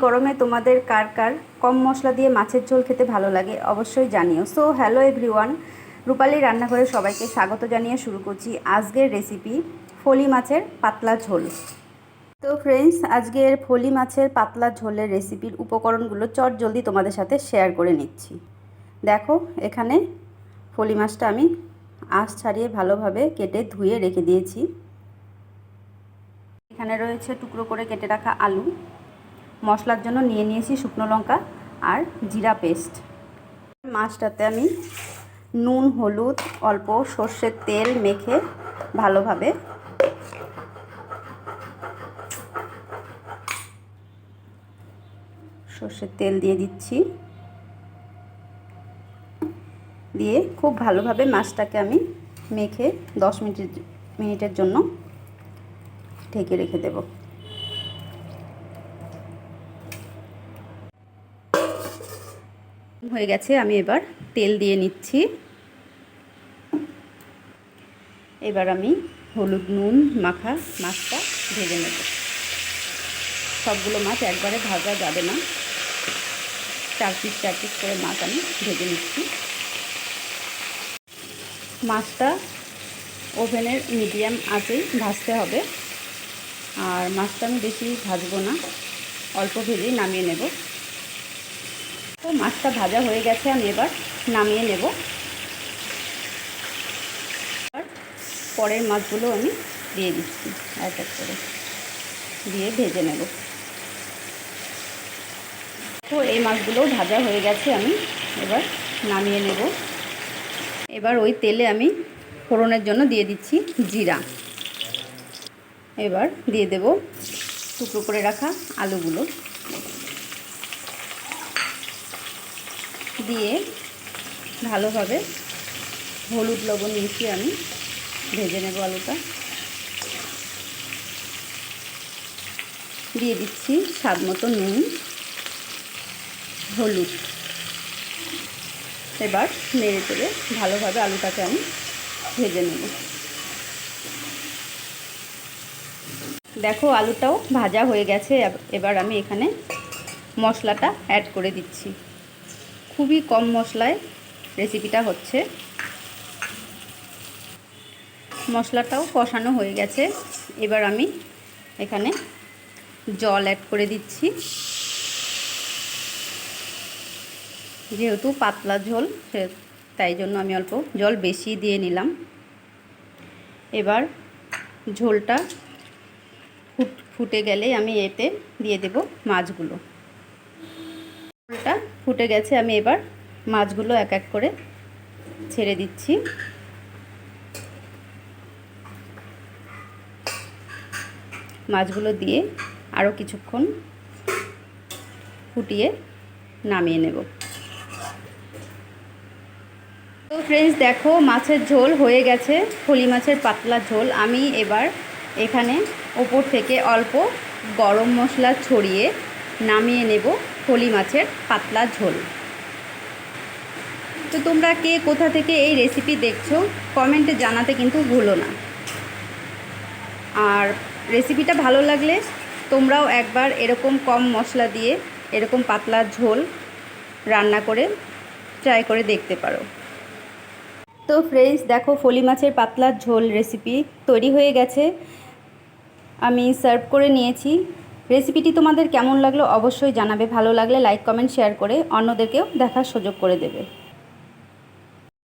গরমে তোমাদের কার কার কম মশলা দিয়ে মাছের ঝোল খেতে ভালো লাগে অবশ্যই জানিও। সো হ্যালো এভরিওয়ান, রূপালী রান্নাঘরে সবাইকে স্বাগত জানিয়ে শুরু করছি আজকের রেসিপি ফলি মাছের পাতলা ঝোল। তো ফ্রেন্ডস, আজকের ফলি মাছের পাতলা ঝোলের রেসিপির উপকরণগুলো জলদি তোমাদের সাথে শেয়ার করে নিচ্ছি। দেখো, এখানে ফলি মাছটা আমি আঁশ ছাড়িয়ে ভালোভাবে কেটে ধুয়ে রেখে দিয়েছি। এখানে রয়েছে টুকরো করে কেটে রাখা আলু। মশলার জন্য নিয়ে নিয়েছি শুকনো লঙ্কা আর জিরা পেস্ট। মাছটাতে আমি নুন, হলুদ, অল্প সর্ষের তেল মেখে ভালোভাবে সর্ষের তেল দিয়ে দিচ্ছি। দিয়ে খুব ভালোভাবে মাছটাকে আমি মেখে 10 মিনিটের জন্য ঢেকে রেখে দেব। হয়ে গেছে, আমি এবার তেল দিয়ে নিচ্ছি। এবার আমি হলুদ নুন মাখা মাছটা ভেজে নেব। সবগুলো মাছ একবারে ভাজা যাবে না, 4 পিস করে মাছ আমি ভেজে নিচ্ছি। মাছটা ওভেনের মিডিয়াম আঁচেই ভাজতে হবে, আর মাছটা আমি বেশি ভাজবো না, অল্প ভেজেই নামিয়ে নেব। তো মাছটা ভাজা হয়ে গেছে, আমি এবার নামিয়ে নেব। আর পরের মাছগুলো আমি দিয়ে দিচ্ছি, এক এক করে দিয়ে ভেজে নেব। তো এই মাছগুলো ভাজা হয়ে গেছে, আমি এবার নামিয়ে নেব। এবার ওই তেলে আমি ফোড়নের জন্য দিয়ে দিচ্ছি জিরা। এবার দিয়ে দেব টুকরো করে রাখা আলুগুলো, দিয়ে ভালোভাবে হলুদ লবণ মিশিয়ে আমি ভেজে নেব আলুটা। দিয়ে দিচ্ছি স্বাদ মতো নুন, হলুদ। এবার নেড়ে চেড়ে ভালোভাবে আলুটাকে আমি ভেজে নেব। দেখো, আলুটাও ভাজা হয়ে গেছে। এবার আমি এখানে মশলাটা অ্যাড করে দিচ্ছি। খুবই কম মশলায় রেসিপিটা হচ্ছে। মশলাটাও কষানো হয়ে গেছে। এবার আমি এখানে জল অ্যাড করে দিচ্ছি। যেহেতু পাতলা ঝোল, তাই জন্য আমি অল্প জল বেশি দিয়ে নিলাম। এবার ঝোলটা ফুটে গেলেই আমি এতে দিয়ে দেব মাছগুলো। ঝোলটা ফুটে গেছে, আমি এবার মাছগুলো এক এক করে ছেড়ে দিচ্ছি। মাছগুলো দিয়ে আরও কিছুক্ষণ ফুটিয়ে নামিয়ে নেব। তো ফ্রেন্ডস, দেখো মাছের ঝোল হয়ে গেছে, ফলি মাছের পাতলা ঝোল। আমি এবার এখানে ওপর থেকে অল্প গরম মশলা ছড়িয়ে নামিয়ে নেব ফলি মাছের পাতলা ঝোল। তো তোমরা কে কোথা থেকে এই রেসিপি দেখছো কমেন্টে জানাতে কিন্তু ভুলো না। আর রেসিপিটা ভালো লাগলে তোমরাও একবার এরকম কম মশলা দিয়ে এরকম পাতলা ঝোল রান্না করে ট্রাই করে দেখতে পারো। তো ফ্রেন্ডস, দেখো ফলি মাছের পাতলা ঝোল রেসিপি তৈরি হয়ে গেছে। আমি সার্ভ করে নিয়েছি। রেসিপিটি তোমাদের কেমন লাগলো অবশ্যই জানাবে। ভালো লাগলে লাইক, কমেন্ট, শেয়ার করে অন্যদেরকেও দেখার সুযোগ করে দেবে।